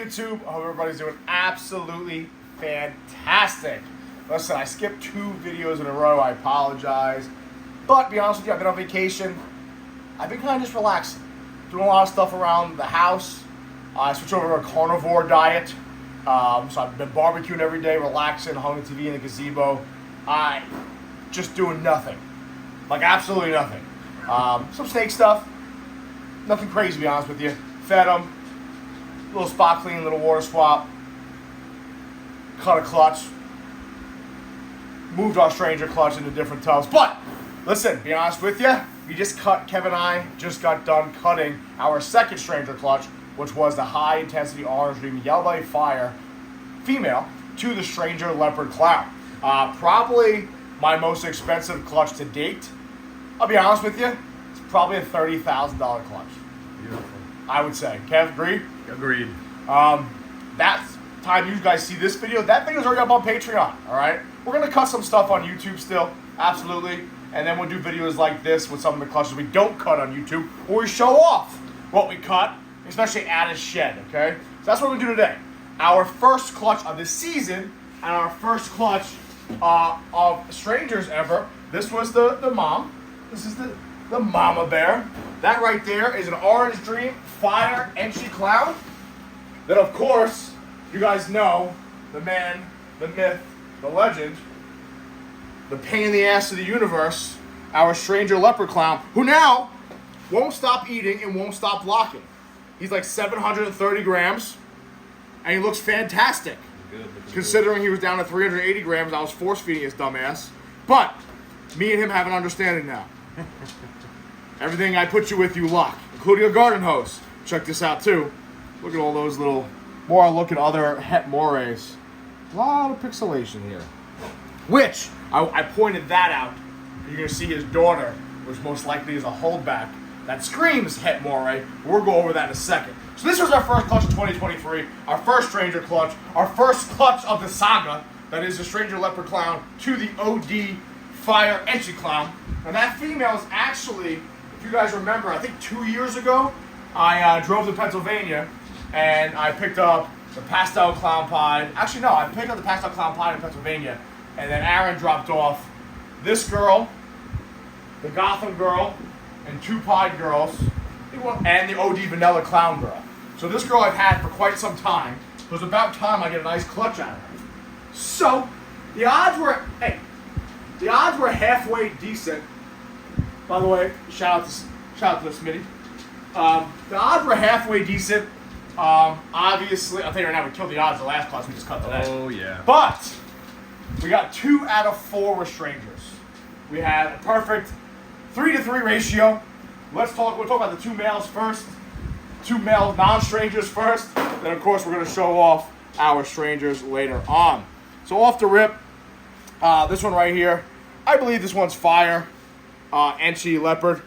YouTube? I hope everybody's doing absolutely fantastic. Listen, I skipped 2 videos in a row. I apologize. But to be honest with you, I've been on vacation. I've been kind of just relaxing. Doing a lot of stuff around the house. I switched over to a carnivore diet. So I've been barbecuing every day, relaxing, hung the TV in the gazebo. Just doing nothing. Like absolutely nothing. Some snake stuff. Nothing crazy, to be honest with you. Fed them. Little spot clean, little water swap. Cut a clutch. Moved our Stranger clutch into different tubs. But, listen, be honest with you, Kevin and I just got done cutting our second Stranger clutch, which was the high intensity orange dream yellow belly fire female to the Stranger Leopard Clown. Probably my most expensive clutch to date. I'll be honest with you, it's probably a $30,000 clutch. Beautiful. I would say. Kev, agree? Agreed. That time you guys see this video, that video's already up on Patreon, all right? We're going to cut some stuff on YouTube still, absolutely. And then we'll do videos like this with some of the clutches we don't cut on YouTube, where we show off what we cut, especially at a shed, okay? So that's what we're going to do today. Our first clutch of the season, and our first clutch of Strangers ever. This was the mom. This is the mama bear. That right there is an Orange Dream Fire Entry Clown. Then, of course, you guys know the man, the myth, the legend, the pain in the ass of the universe, our Stranger Leopard Clown, who now won't stop eating and won't stop blocking. He's like 730 grams, and he looks fantastic. Good, considering he was down to 380 grams, I was force feeding his dumb ass. But me and him have an understanding now. Everything I put you with, you lock, including a garden hose. Check this out too. Look at all those little. More look at other het mores. A lot of pixelation here. Which I pointed that out. You're gonna see his daughter, which most likely is a holdback that screams het more. We'll go over that in a second. So this was our first clutch of 2023, our first Stranger clutch, our first clutch of the saga, that is the Stranger Leopard Clown to the OD Fire Entry Clown. And that female is actually, if you guys remember, I think 2 years ago, I drove to Pennsylvania and I picked up the Pastel Clown Pie. Actually, no, I picked up the Pastel Clown Pie in Pennsylvania, and then Aaron dropped off this girl, the Gotham girl, and 2 Pied girls, and the OD Vanilla Clown girl. So this girl I've had for quite some time. So it was about time I get a nice clutch out of her. So the odds were halfway decent. By the way, shout out to Smitty. The odds were halfway decent. Obviously, I'll tell you right now, we killed the odds the last class we just cut today. Oh yeah. But we got 2 out of 4 Restrangers. We had a perfect 3-to-3 ratio. We'll talk about the 2 males first. 2 male non-strangers first. Then of course we're going to show off our strangers later on. So off the rip, this one right here, I believe this one's fire. Entry Leopard.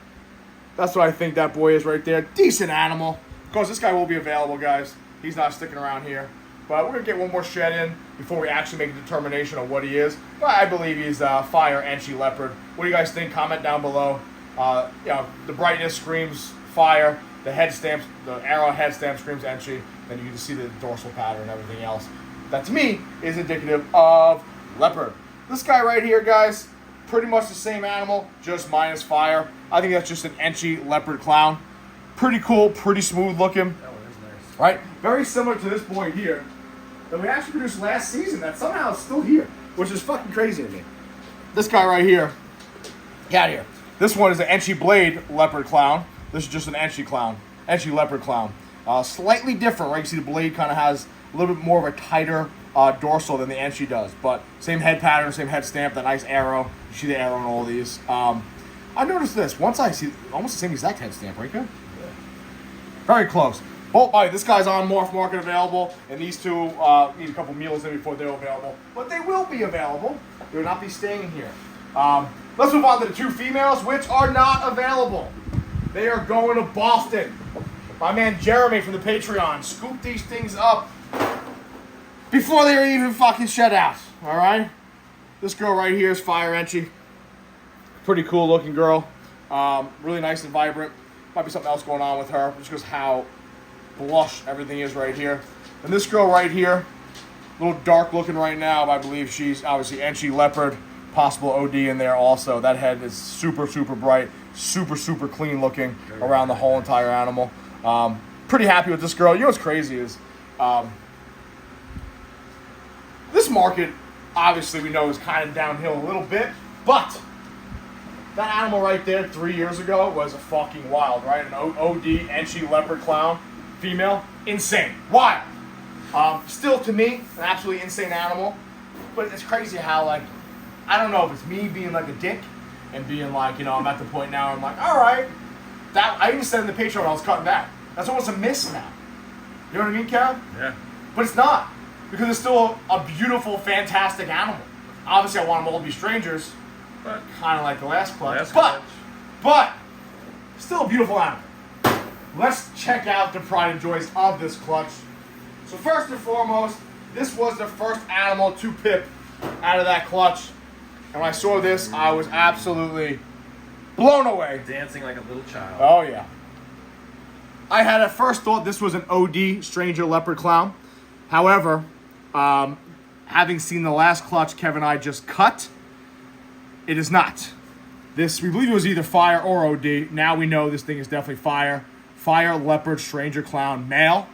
That's what I think that boy is right there. Decent animal. Of course, this guy will be available, guys. He's not sticking around here. But we're going to get one more shed in before we actually make a determination of what he is. But I believe he's Fire Entry Leopard. What do you guys think? Comment down below. The brightness screams fire. The head stamp, the arrow head stamp screams entry. Then you can see the dorsal pattern and everything else. That, to me, is indicative of leopard. This guy right here, guys, pretty much the same animal, just minus fire. I think that's just an Entry Leopard Clown. Pretty cool, pretty smooth looking. That one is nice. Right? Very similar to this boy here that we actually produced last season that somehow is still here, which is fucking crazy to me. This guy right here, get out of here. This one is an Entry Blade Leopard Clown. This is just an Entry Leopard Clown. Slightly different, right? You see the blade kind of has a little bit more of a tighter dorsal than the Entry does, but same head pattern, same head stamp, that nice arrow. You see the arrow in all these. I noticed this. Once I see almost the same exact head stamp, right, Kev? Yeah. Very close. Both, this guy's on Morph Market available, and these 2 need a couple meals in before they're available. But they will be available. They will not be staying here. Let's move on to the 2 females, which are not available. They are going to Boston. My man Jeremy from the Patreon scooped these things up before they were even fucking shed out. All right? This girl right here is Fire Entry. Pretty cool looking girl. Really nice and vibrant. Might be something else going on with her, just because how blush everything is right here. And this girl right here, a little dark looking right now, but I believe she's obviously Stranger Leopard, possible OD in there also. That head is super, super bright, super, super clean looking around the whole entire animal. Pretty happy with this girl. You know what's crazy is this market, obviously we know, is kind of downhill a little bit, but that animal right there 3 years ago was a fucking wild, right? An OD Stranger Leopard Clown, female, insane, wild. Still, to me, an absolutely insane animal. But it's crazy how, like, I don't know if it's me being like a dick and being like, you know, I'm at the point now, I'm like, all right. That I even said in the Patreon I was cutting that. That's almost a miss now. You know what I mean, Kev? Yeah. But it's not. Because it's still a beautiful, fantastic animal. Obviously, I want them all to be strangers. But kind of like the last clutch. But still a beautiful animal. Let's check out the pride and joys of this clutch. So first and foremost, this was the first animal to pip out of that clutch. And when I saw this, I was absolutely blown away. Dancing like a little child. Oh, yeah. I had at first thought this was an OD Stranger Leopard Clown. However, having seen the last clutch Kevin and I just cut, it is not. This, we believe it was either fire or OD. Now we know this thing is definitely fire. Fire Leopard Stranger Clown male.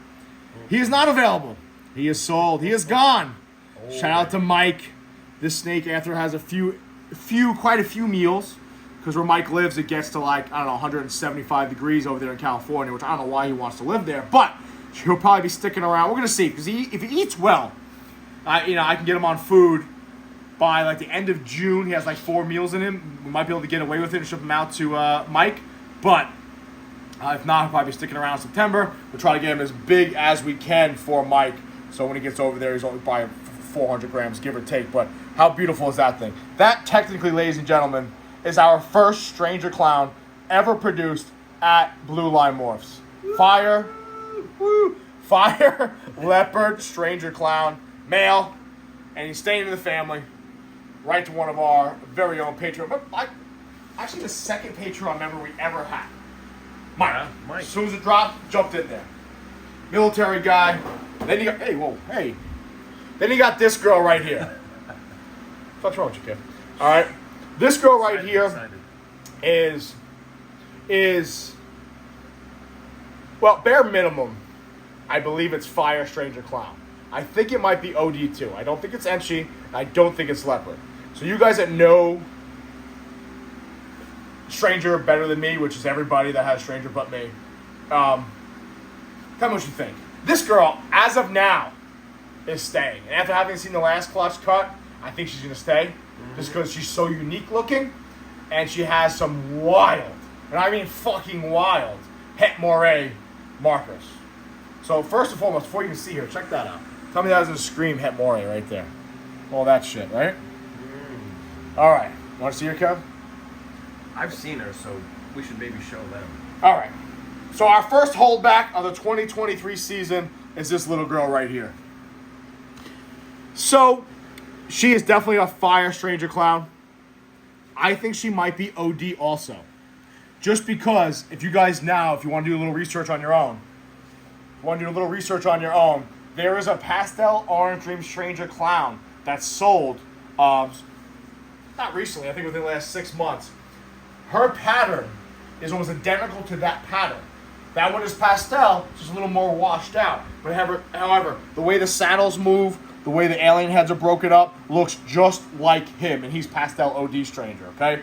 He is not available. He is sold. He is gone. Shout out to Mike. This snake, after it has quite a few meals, because where Mike lives, it gets to like, I don't know, 175 degrees over there in California, which I don't know why he wants to live there, but he'll probably be sticking around. We're gonna see, because if he eats well, I can get him on food by like the end of June. He has like 4 meals in him. We might be able to get away with it and ship him out to Mike, but if not, he'll probably be sticking around in September. We'll try to get him as big as we can for Mike. So when he gets over there, he's only probably 400 grams, give or take. But how beautiful is that thing? That technically, ladies and gentlemen, is our first Stranger Clown ever produced at Blue Line Morphs. Fire Leopard Stranger Clown, male, and he's staying in the family. Right to one of our very own Patreon. But actually the second Patreon member we ever had. Mike. Yeah, Mike. As soon as it dropped, jumped in there. Military guy. Then you got, hey. Then you got this girl right here. What's wrong with you, kid? All right. This girl right here is, well, bare minimum, I believe it's Fire Stranger Clown. I think it might be OD too. I don't think it's Enchi. I don't think it's Leopard. So you guys that know Stranger better than me, which is everybody that has Stranger but me, tell me what you think. This girl, as of now, is staying. And after having seen the last clutch cut, I think she's going to stay. Just because she's so unique looking. And she has some wild, and I mean fucking wild, Het Moray markers. So first and foremost, before you can see her, check that out. Tell me that doesn't scream Het Moray right there. All that shit, right? All right. Want to see her, Kev? I've seen her, so we should maybe show them. All right. So our first holdback of the 2023 season is this little girl right here. So she is definitely a Fire Stranger Clown. I think she might be OD also. Just because, if you guys now, if you want to do a little research on your own, there is a Pastel Orange Dream Stranger Clown that's sold, not recently, I think within the last 6 months. Her pattern is almost identical to that pattern. That one is pastel, just a little more washed out. But however, the way the saddles move, the way the alien heads are broken up, looks just like him, and he's Pastel OD Stranger, okay?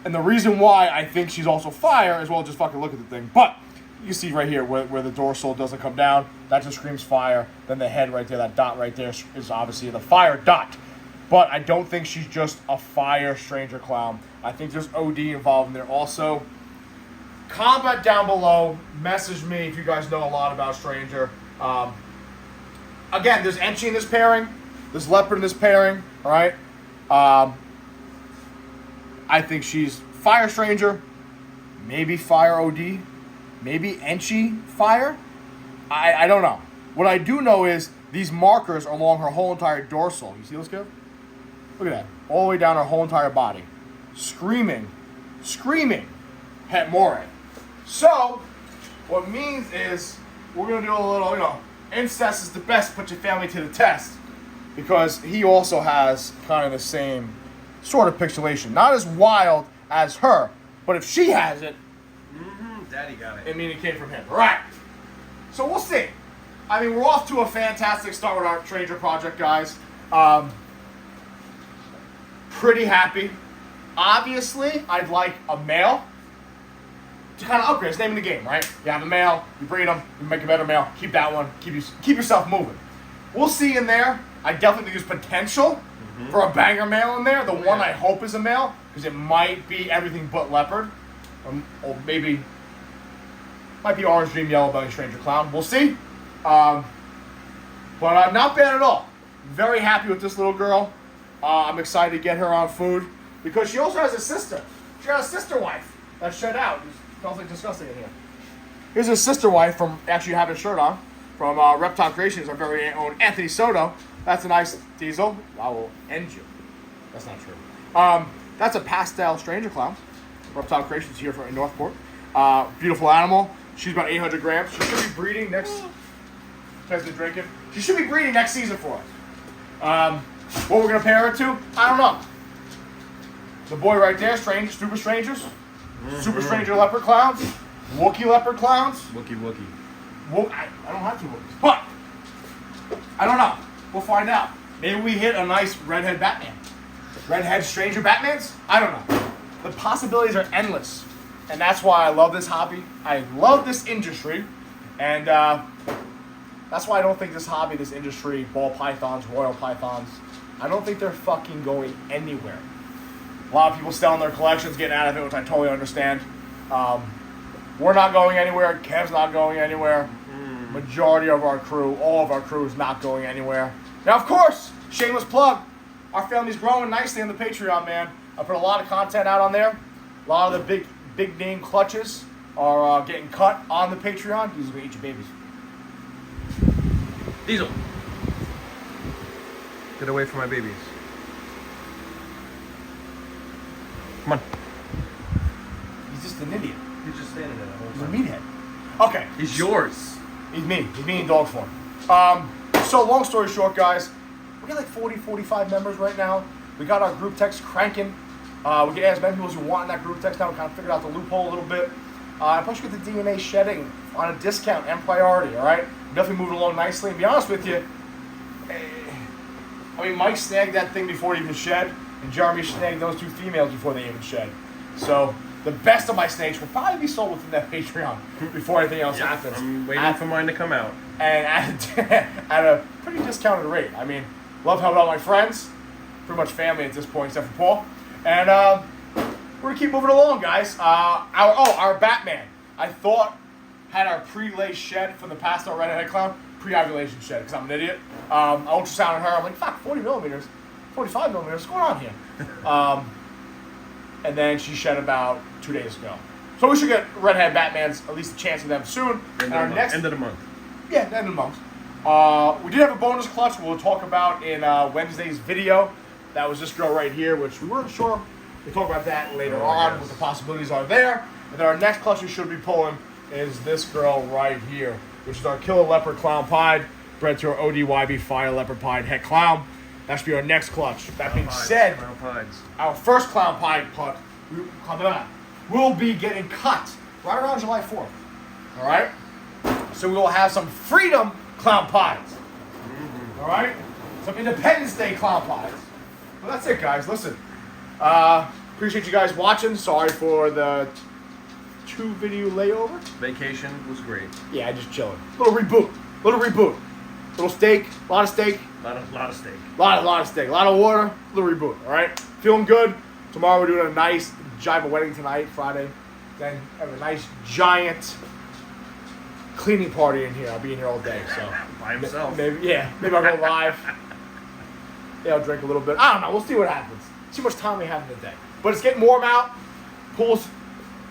And the reason why I think she's also fire, as well, just fucking look at the thing. But you see right here where the dorsal doesn't come down, that just screams fire. Then the head right there, that dot right there, is obviously the fire dot. But I don't think she's just a Fire Stranger Clown. I think there's OD involved in there also. Comment down below. Message me if you guys know a lot about Stranger. Again, there's Enchi in this pairing. There's Leopard in this pairing. All right. I think she's Fire Stranger. Maybe Fire OD. Maybe Enchi Fire. I don't know. What I do know is these markers are along her whole entire dorsal. You see those, Kev? Look at that. All the way down her whole entire body. Screaming Het Moray. So, what it means is we're going to do a little, incest is the best. Put your family to the test. Because he also has kind of the same sort of pixelation. Not as wild as her, but if she has it, Daddy got it. I mean, it came from him. All right. So we'll see. I mean, we're off to a fantastic start with our Stranger project, guys. Pretty happy. Obviously, I'd like a male to kind of upgrade. It's the name of the game, right? You have a male, you breed them, you make a better male, keep that one, keep yourself moving. We'll see in there. I definitely think there's potential for a banger male in there. The one I hope is a male, because it might be everything but leopard. Or maybe, might be orange dream, yellow belly, stranger clown. We'll see. But not bad at all. Very happy with this little girl. I'm excited to get her on food, because she also has a sister. She has a sister wife that's shut out. It smells like disgusting in here. Here's his sister wife from, actually have his shirt on, from Reptile Creations, our very own Anthony Soto. That's a nice diesel. I will end you. That's not true. That's a Pastel Stranger Clown. Reptile Creations here in Northport. Beautiful animal. She's about 800 grams. She should be breeding next. Drinking. She should be breeding next season for us. What we're gonna pair her to, I don't know. The boy right there, Super Strangers, Super Stranger Leopard Clowns, Wookiee Leopard Clowns. Wookie. I don't have two Wookiees, but I don't know. We'll find out. Maybe we hit a nice redhead Batman. Redhead Stranger Batmans? I don't know. The possibilities are endless. And that's why I love this hobby. I love this industry. And that's why I don't think this hobby, this industry, ball pythons, royal pythons, I don't think they're fucking going anywhere. A lot of people selling their collections, getting out of it, which I totally understand. We're not going anywhere. Kev's not going anywhere. Majority of our crew, all of our crew is not going anywhere. Now, of course, shameless plug. Our family's growing nicely on the Patreon, man. I put a lot of content out on there. A lot of the big name clutches are getting cut on the Patreon. These are going to eat your babies. Diesel. Get away from my babies. Come on. He's just an idiot. He's just standing there the whole He's a time. meathead. Okay. He's yours. He's me. He's me in dog form. So long story short, guys, we got like 40, 45 members right now. We got our group text cranking. We get as many people as we want in that group text now. We kind of figured out the loophole a little bit. Plus, we get the DNA shedding on a discount and priority, all right? Definitely moving along nicely. And to be honest with you, I mean, Mike snagged that thing before he even shed, and Jeremy snagged those two females before they even shed. So the best of my snakes will probably be sold within that Patreon before anything else happens. I'm waiting for mine to come out. And at a pretty discounted rate. I mean, love helping out my friends. Pretty much family at this point, except for Paul. And we're going to keep moving along, guys. Our Batman. I thought had our pre-lay shed from the Pastel Redhead Clown. Pre-ovulation shed, because I'm an idiot. I ultrasounded her. I'm like, fuck, 40 millimeters. 45 millimeters. What's going on here? And then she shed about 2 days ago. So we should get Redhead Batmans, at least a chance of them soon. End of the month. Yeah, end of the month. We did have a bonus clutch we'll talk about in Wednesday's video. That was this girl right here, which we weren't sure. We'll talk about that later on, yes. what the possibilities are there. And then our next clutch we should be pulling is this girl right here, which is our Killer Leopard Clown Pied, bred to our ODYB Fire Leopard Pied Het Clown. That should be our next clutch. That being said, our first Clown Pied clutch will be getting cut right around July 4th. All right? So we will have some Freedom Clown Pies. All right? Some Independence Day Clown Pies. Well, that's it, guys. Listen. Appreciate you guys watching. Sorry for the 2-video layover. Vacation was great. Yeah, just chilling. Little reboot. Little steak. A lot of steak. Lot of steak. Lot of steak. A lot of water. Little reboot. All right? Feeling good. Tomorrow we're doing a nice Jiva wedding tonight, Friday. Then have a nice giant cleaning party in here. I'll be in here all day. So By himself. Maybe I'll go live. Yeah, I'll drink a little bit. I don't know. We'll see what happens. See how much time we have in the day. But it's getting warm out. Pool's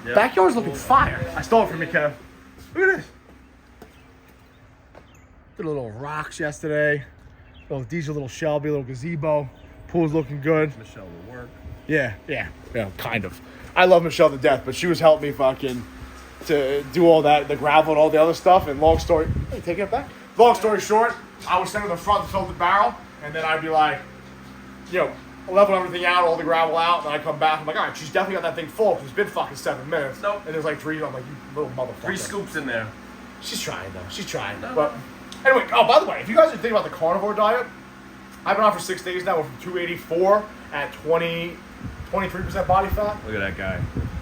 backyard's looking fire. I stole it from you, Kev. Look at this. Did a little rocks yesterday. These are little Shelby, little gazebo. Pool's looking good. Michelle will work. Yeah, kind of. I love Michelle to death, but she was helping me fucking to do all that, the gravel and all the other stuff. And long story, hey, taking it back. long story short, I would stand in the front to fill the barrel, and then I'd be like, level everything out, all the gravel out, and I come back. I'm like, all right, she's definitely got that thing full. It's been fucking 7 minutes. Nope. And there's like 3. I'm like, you little motherfucker. 3 scoops in there. She's trying though. She's trying. No. But anyway, by the way, if you guys are thinking about the carnivore diet, I've been on for 6 days now. We're from 284 at 23% body fat Look at that guy.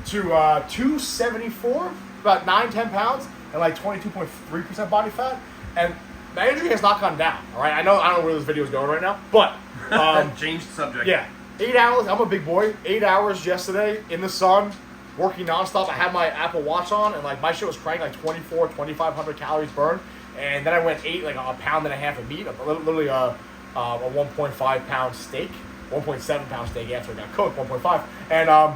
to 274, about 9-10 pounds, and like 22.3% body fat. And my injury has not gone down. All right, I don't know where this video is going right now, but Changed subject. yeah, 8 hours. I'm a big boy. 8 hours yesterday in the sun, working nonstop. I had my Apple Watch on, and like my shit was cranking like 2,500 calories burned. And then I went ate like a pound and a half of meat, literally a 1.5 pound steak, 1.7 pound steak after it got cooked, 1.5. And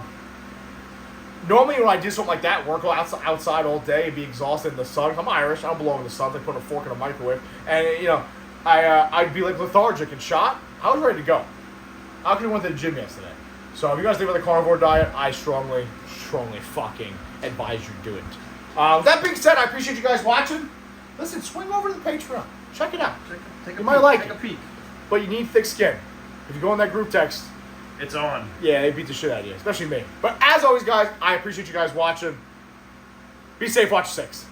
normally when I do something like that, work outside all day and be exhausted in the sun. I'm Irish. I don't belong in the sun. They put a fork in a microwave, and I'd be like lethargic and shot. I was ready to go. I could have went to the gym yesterday. So if you guys think about the carnivore diet, I strongly fucking advise you do it. With that being said, I appreciate you guys watching. Listen, swing over to the Patreon. Check it out. You might like it. Take a peek. But you need thick skin. If you go in that group text, It's on. yeah, they beat the shit out of you, especially me. But as always, guys, I appreciate you guys watching. Be safe, watch your 6.